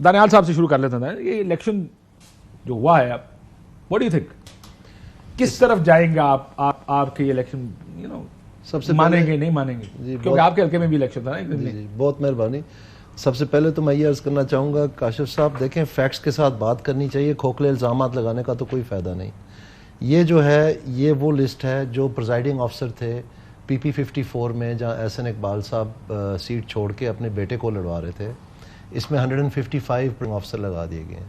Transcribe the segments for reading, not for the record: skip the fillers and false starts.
دانیال صاحب سے شروع کر لیتا تھا. یہ الیکشن جو ہوا ہے, واٹ ڈو یو تھنک, کس طرف جائیں گے آپ کے یہ الیکشن, سب سے مانیں گے نہیں مانیں گے, کیونکہ آپ کے حلقے میں بھی الیکشن تھا نا. جی بہت مہربانی. سب سے پہلے تو میں یہ عرض کرنا چاہوں گا کاشف صاحب, دیکھیں فیکٹس کے ساتھ بات کرنی چاہیے, کھوکھلے الزامات لگانے کا تو کوئی فائدہ نہیں. یہ جو ہے یہ وہ لسٹ ہے جو پریزائڈنگ آفیسر تھے پی پی 54 میں, جہاں احسن اقبال صاحب سیٹ چھوڑ کے اپنے بیٹے کو لڑوا رہے تھے. اس میں 155 آفیسر لگا دیے گئے ہیں.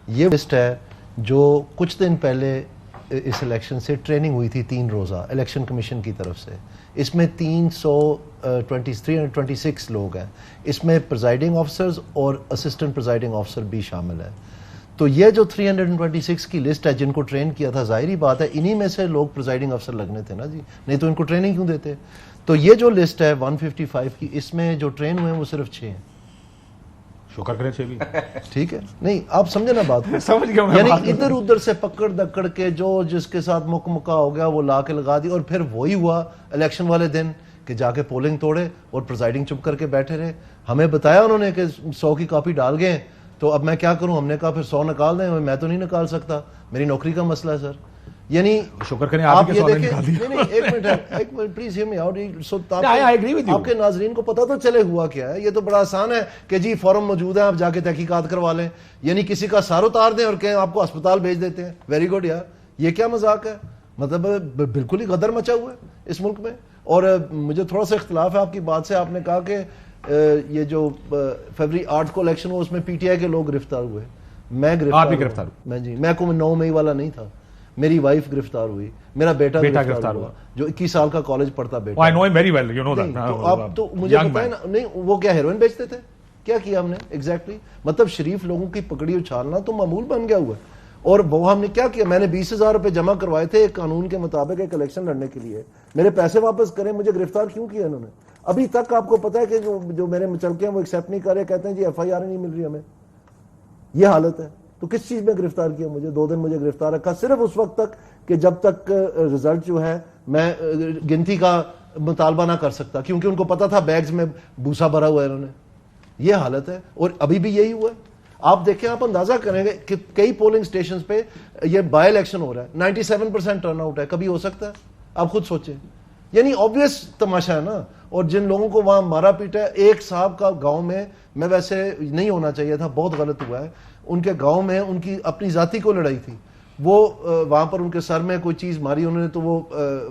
یہ لسٹ ہے جو کچھ دن پہلے اس الیکشن سے ٹریننگ ہوئی تھی 3 روزہ الیکشن کمیشن کی طرف سے. اس میں 326 لوگ ہیں. اس میں پریزائڈنگ آفیسرز اور اسسٹنٹ پریزائڈنگ آفیسر بھی شامل ہیں. تو یہ جو 326 کی لسٹ ہے جن کو ٹرین کیا تھا, ظاہری بات ہے انہی میں سے لوگ پریزائڈنگ افسر لگنے تھے نا جی, نہیں تو ان کو ٹریننگ کیوں دیتے. تو یہ جو لسٹ ہے 155 کی, اس میں جو ٹرین ہوئے ہیں وہ صرف 6 ہیں. شکر کریں 6 بھی ٹھیک ہے, نہیں آپ سمجھے نا بات کو, سمجھ گیا میں. یعنی ادھر ادھر سے پکڑ دکڑ کے جو جس کے ساتھ مکہ ہو گیا وہ لا کے لگا دی, اور پھر وہی ہوا الیکشن والے دن کہ جا کے پولنگ توڑے اور پریزائڈنگ چپ کر کے بیٹھے رہے. ہمیں بتایا انہوں نے کہ 100 کی کاپی ڈال گئے, تو اب میں کیا کروں, ہم نے کہا پھر 100 نکال دیں. میں تو نہیں نکال سکتا, میری نوکری کا مسئلہ ہے سر. یعنی شکر کریں آپ کے یہ 100 دیکھیں, نکال دیا. نہیں ایک minute please hear me out. آپ کے ناظرین کو پتا تو چلے ہوا کیا ہے. یہ تو بڑا آسان ہے کہ جی فارم موجود ہے, آپ جا کے تحقیقات کروا لیں, یعنی کسی کا سر اتار دیں اور کہیں آپ کو اسپتال بھیج دیتے ہیں. ویری گڈ یار, یہ کیا مذاق ہے, مطلب بالکل ہی غدر مچا ہوا ہے اس ملک میں. اور مجھے تھوڑا سا اختلاف ہے آپ کی بات سے. آپ نے کہا کہ یہ جو فیبرری 8 کو الیکشن ہوا اس میں پی ٹی آئی کے لوگ گرفتار ہوئے. میں گرفتار میں جی میں کو 9 مئی والا نہیں تھا, میری وائف گرفتار ہوئی, میرا بیٹا گرفتار ہوا جو 21 سال کا کالج پڑھتا بیٹا. I know him very well, you know that. تو اب تو مجھے بتائیں نا, نہیں وہ کیا ہیروئن بیچتے تھے, کیا کیا ہم نے ایگزیکٹلی, مطلب شریف لوگوں کی پکڑی اچھالنا تو معمول بن گیا ہوا ہے. اور وہ ہم نے کیا کیا, میں نے 20,000 روپے جمع کروائے تھے ایک قانون کے مطابق ایک الیکشن لڑنے کے لیے. میرے پیسے واپس کریں, مجھے گرفتار کیوں کیا انہوں نے؟ ابھی تک آپ کو پتا ہے کہ جو میرے مچلکے ہیں وہ ایکسیپٹ نہیں کر رہے, کہتے ہیں جی ایف آئی آر نہیں مل رہی ہمیں. یہ حالت ہے. تو کس چیز میں گرفتار کیا مجھے؟ 2 دن مجھے گرفتار رکھا صرف اس وقت تک کہ جب تک رزلٹ جو ہے میں گنتی کا مطالبہ نہ کر سکتا, کیونکہ ان کو پتا تھا بیگز میں بھوسا بھرا ہوا ہے انہوں نے. یہ حالت ہے اور ابھی بھی یہی ہوا ہے. آپ دیکھیں, آپ اندازہ کریں گے کہ کئی پولنگ سٹیشنز پہ یہ بائی الیکشن ہو رہا ہے, 97% ٹرن آؤٹ ہے. کبھی ہو سکتا ہے؟ آپ خود سوچیں. یعنی آبویس تماشا ہے نا. اور جن لوگوں کو وہاں مارا پیٹا ہے, ایک صاحب کا گاؤں میں ویسے نہیں ہونا چاہیے تھا, بہت غلط ہوا ہے, ان کے گاؤں میں ان کی اپنی ذاتی کو لڑائی تھی, وہ وہاں پر ان کے سر میں کوئی چیز ماری انہوں نے تو وہ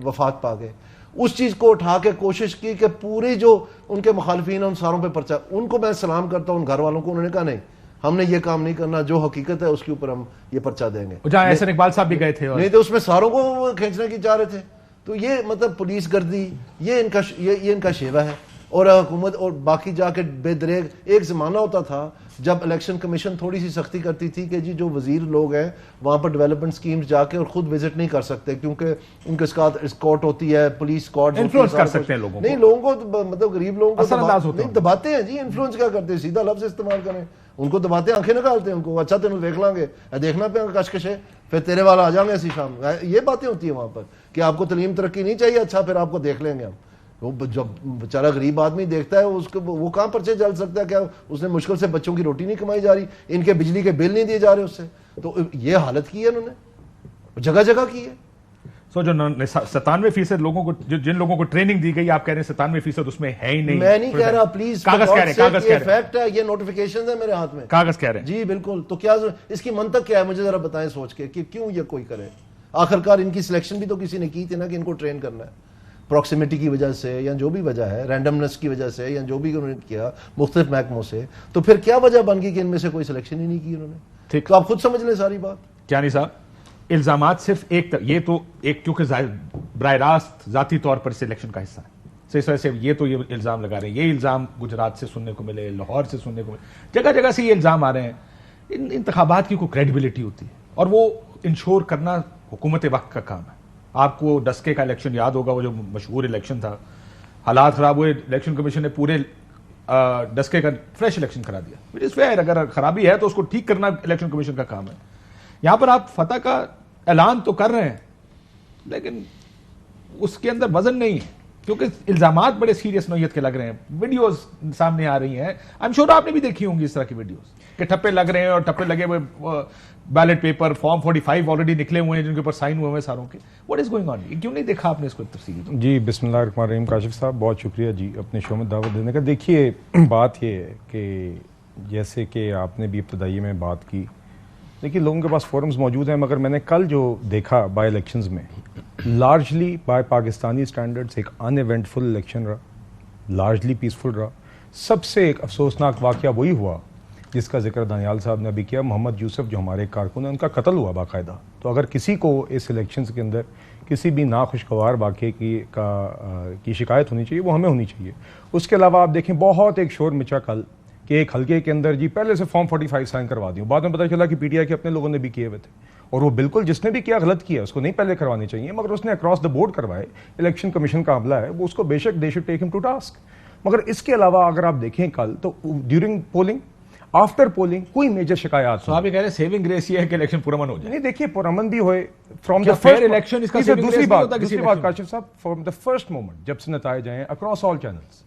وفات پا گئے. اس چیز کو اٹھا کے کوشش کی کہ پوری جو ان کے مخالفین ہیں ان ساروں پہ پرچہ. ان کو میں سلام کرتا ہوں, ان گھر والوں کو. انہوں نے کہا نہیں, ہم نے یہ کام نہیں کرنا, جو حقیقت ہے اس کے اوپر ہم یہ پرچہ دیں گے. جہاں احسن اقبال صاحب بھی گئے تھے, نہیں تو اس میں ساروں کو وہ کھینچنے کی چاہ رہے تھے. تو یہ مطلب پولیس گردی, یہ ان کا شیوا ہے. اور حکومت اور باقی جا کے بے دریغ. ایک زمانہ ہوتا تھا جب الیکشن کمیشن تھوڑی سی سختی کرتی تھی کہ جی جو وزیر لوگ ہیں وہاں پر ڈیولپمنٹ سکیمز جا کے اور خود وزٹ نہیں کر سکتے, کیونکہ ان کے ساتھ اسکارٹ ہوتی ہے, پولیس اسکارٹ. انفلوئنس کر سکتے ہیں لوگوں کو, نہیں لوگوں کو مطلب غریب لوگوں کو نہیں دباتے ہیں جی. انفلوئنس کیا کرتے ہیں, سیدھا لفظ استعمال کریں, ان کو دباتے ہیں, آنکھیں نکالتے ہیں ان کو. اچھا تینوں دیکھ لیں گے, دیکھنا پہ کشکش ہے, پھر تیرے والا آ جائیں گے اسی شام. یہ باتیں ہوتی ہیں وہاں پر کہ آپ کو تعلیم ترقی نہیں چاہیے, اچھا پھر آپ کو دیکھ لیں گے ہم. وہ جب بیچارہ غریب آدمی دیکھتا ہے اس کو, وہ کہاں پرچے جل سکتا ہے, کیا اس نے مشکل سے بچوں کی روٹی نہیں کمائی جا رہی, ان کے بجلی کے بل نہیں دیے جا رہے اس سے. تو یہ حالت کی ہے انہوں نے, جگہ جگہ کی ہے. سو جو 97% لوگوں کو, جن لوگوں کو ٹریننگ دی گئی, آپ کہہ رہے ہیں 97% اس میں ہے ہی نہیں. میں نہیں کہہ رہا, پلیز کاغذ کہہ رہے ہیں, یہ فیکٹ ہے, یہ نوٹیفیکیشن ہے میرے ہاتھ میں, کاغذ کہہ رہے ہیں. جی بالکل. تو کیا اس کی منطق کیا ہے, مجھے ذرا بتائیں سوچ کے کہ کیوں یہ کوئی کرے. آخرکار ان کی سلیکشن بھی تو کسی نے کی تھی نا کہ ان کو ٹرین کرنا ہے, پروکسیمیٹی کی وجہ سے یا جو بھی وجہ ہے, رینڈمنس کی وجہ سے یا جو بھی انہوں نے کیا مختلف محکموں سے. تو پھر کیا وجہ بن گئی کہ ان میں سے کوئی سلیکشن ہی نہیں کی انہوں نے. ٹھیک, تو آپ خود سمجھ لیں ساری بات. کیا نہیں صاحب, الزامات صرف یہ تو ایک, کیونکہ براہ راست ذاتی طور پر سلیکشن کا حصہ ہے, اس وجہ سے یہ تو یہ الزام لگا رہے ہیں. یہ الزام گجرات سے سننے کو ملے, لاہور سے سننے کو ملے, جگہ جگہ سے یہ الزام آ رہے ہیں. ان انتخابات کی کوئی کریڈیبلٹی ہوتی ہے, اور وہ انشور کرنا حکومت وقت کا کام ہے. آپ کو ڈسکے کا الیکشن یاد ہوگا, وہ جو مشہور الیکشن تھا, حالات خراب ہوئے, الیکشن کمیشن نے پورے ڈسکے کا فریش الیکشن کرا دیا, وچ از فیئر. اگر خرابی ہے تو اس کو ٹھیک کرنا الیکشن کمیشن کا کام ہے. یہاں پر آپ فتح کا اعلان تو کر رہے ہیں, لیکن اس کے اندر وزن نہیں ہے. کیونکہ الزامات بڑے سیریس نوعیت کے لگ رہے ہیں، ویڈیوز سامنے آ رہی ہیں، آئی ایم شیور آپ نے بھی دیکھی ہوں گی اس طرح کی ویڈیوز کہ ٹھپے لگ رہے ہیں، اور ٹھپے لگے ہوئے بیلٹ پیپر فارم 45 آلریڈی نکلے ہوئے ہیں جن کے اوپر سائن ہوئے ہیں ساروں کے. What is going on? کیوں نہیں دیکھا آپ نے اس کو تفصیلی؟ جی بسم اللہ الرحمن الرحیم. کاشف صاحب بہت شکریہ جی اپنے شو میں دعوت دینے کا. دیکھیے بات یہ ہے کہ جیسے کہ آپ نے بھی ابتدائی میں بات کی، دیکھیے لوگوں کے پاس فورمز موجود ہیں، مگر میں نے کل جو دیکھا بائی الیکشنز میں لارجلی بائی پاکستانی اسٹینڈرڈز ایک ان ایونٹفل الیکشن رہا، لارجلی پیسفل رہا. سب سے ایک افسوسناک واقعہ وہی ہوا جس کا ذکر دانیال صاحب نے ابھی کیا، محمد یوسف جو ہمارے کارکن ہیں ان کا قتل ہوا باقاعدہ. تو اگر کسی کو اس الیکشنز کے اندر کسی بھی ناخوشگوار واقعے کی شکایت ہونی چاہیے وہ ہمیں ہونی چاہیے. اس کے علاوہ آپ دیکھیں بہت ایک شور مچا کل کہ ایک حلقے کے اندر جی پہلے سے فارم 45 سائن کروا دیں، بعد میں پتہ چلا کہ پی ٹی آئی کے اپنے لوگوں نے بھی کیے ہوئے تھے، اور وہ بالکل جس نے بھی کیا غلط کیا اس کو نہیں پہلے کروانے چاہیے، مگر اس نے اکراس دا بورڈ کروائے. الیکشن کمیشن کا عملہ ہے وہ اس کو بے شک دے شوڈ ٹیک ہم ٹو ٹاسک. مگر اس کے علاوہ اگر آپ دیکھیں کل تو ڈیورنگ پولنگ آفٹر پولنگ کوئی میجر شکایات تو آپ یہ کہہ رہے ہیں سیونگ گریس یہ ہے کہ الیکشن پرامن ہو جائے. نہیں دیکھیے پرامن بھی ہوئے فرام کیا دا fair فرسٹ election اس کا saving grace نہیں ہوتا کسی دوسری بات election کاشف صاحب فرام دا فرسٹ مومنٹ جب سے نتائج آئے اکراس آل چینلز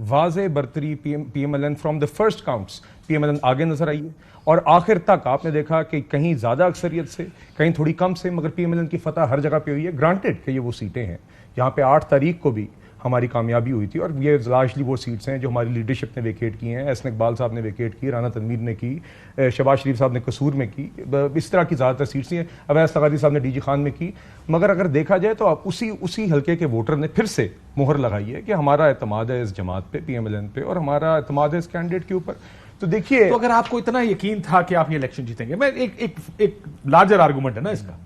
واضح برتری P M L N from the first counts P M L N آگے نظر آئی ہے، اور آخر تک آپ نے دیکھا کہ کہیں زیادہ اکثریت سے کہیں تھوڑی کم سے، مگر پی ایم ایل این کی فتح ہر جگہ پہ ہوئی ہے. گرانٹیڈ کہ یہ وہ سیٹیں ہیں جہاں پہ 8 تاریخ کو بھی ہماری کامیابی ہوئی تھی، اور یہ لارجلی وہ سیٹس ہیں جو ہماری لیڈرشپ نے ویکیٹ کی ہیں. احسن اقبال صاحب نے ویکیٹ کی، رانا تنویر نے کی، شہباز شریف صاحب نے قصور میں کی، اس طرح کی زیادہ تر سیٹس ہیں. اویس تغادی صاحب نے ڈی جی خان میں کی. مگر اگر دیکھا جائے تو آپ اسی حلقے کے ووٹر نے پھر سے مہر لگائی ہے کہ ہمارا اعتماد ہے اس جماعت پہ، پی ایم ایل این پہ، اور ہمارا اعتماد ہے اس کینڈیڈیٹ کے اوپر. تو دیکھیے تو اگر آپ کو اتنا یقین تھا کہ آپ یہ الیکشن جیتیں گے، میں ایک لارجر آرگومنٹ ہے نا اس کا،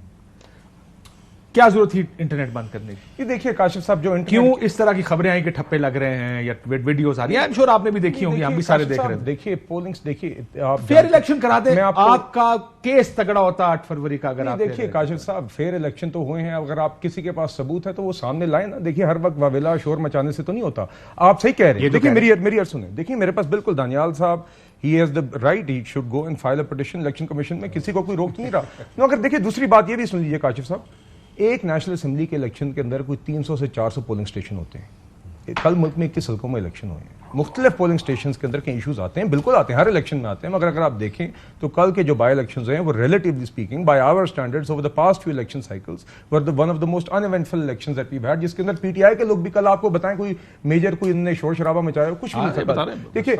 کیا ضرورت تھی انٹرنیٹ بند کرنے کی؟ یہ دیکھیے کاشف صاحب جو کیوں اس طرح کی خبریں آئیں کہ ٹھپے لگ رہے ہیں یا ویڈیوز آ رہی ہیں؟ آئی ایم شیور آپ نے بھی دیکھی ہوں گی، ہم بھی سارے دیکھ رہے ہیں. دیکھیے پولنگز دیکھیے فیئر الیکشن کرا دیں، میں آپ کا کیس تگڑا ہوتا 8 فروری کا. اگر آپ دیکھیے کاشف صاحب فیئر الیکشن تو ہوئے ہیں، اگر آپ کسی کے پاس ثبوت ہے تو وہ سامنے لائیں نا. دیکھیے ہر وقت واویلا شور مچانے سے تو نہیں ہوتا. آپ صحیح کہہ رہے ہیں. دیکھیے میری عرض سنیں، دیکھیے میرے پاس بالکل دانیال صاحب he has the right, he should go and file a petition election commission میں، کسی کو کوئی روک نہیں رہا. مگر دیکھیے دوسری بات یہ بھی سن لیجیے کاشف صاحب، ایک نیشنل اسمبلی کے الیکشن کے اندر کوئی 300 سے 400 پولنگ اسٹیشن ہوتے ہیں. کل ملک میں 21 حلقوں میں الیکشن ہوئے ہیں، مختلف پولنگ اسٹیشنز کے اندر کئی ایشوز آتے ہیں، بالکل آتے ہیں، ہر الیکشن میں آتے ہیں. مگر اگر آپ دیکھیں تو کل کے جو بائی الیکشنز ہیں وہ relatively speaking by our standards over the past few election cycles were one of the most uneventful elections that we've had, جس کے اندر پی ٹی آئی کے لوگ بھی کل آپ کو بتائیں کوئی میجر کوئی انہوں نے شور شرابہ مچایا کچھ بھی نہیں. دیکھیے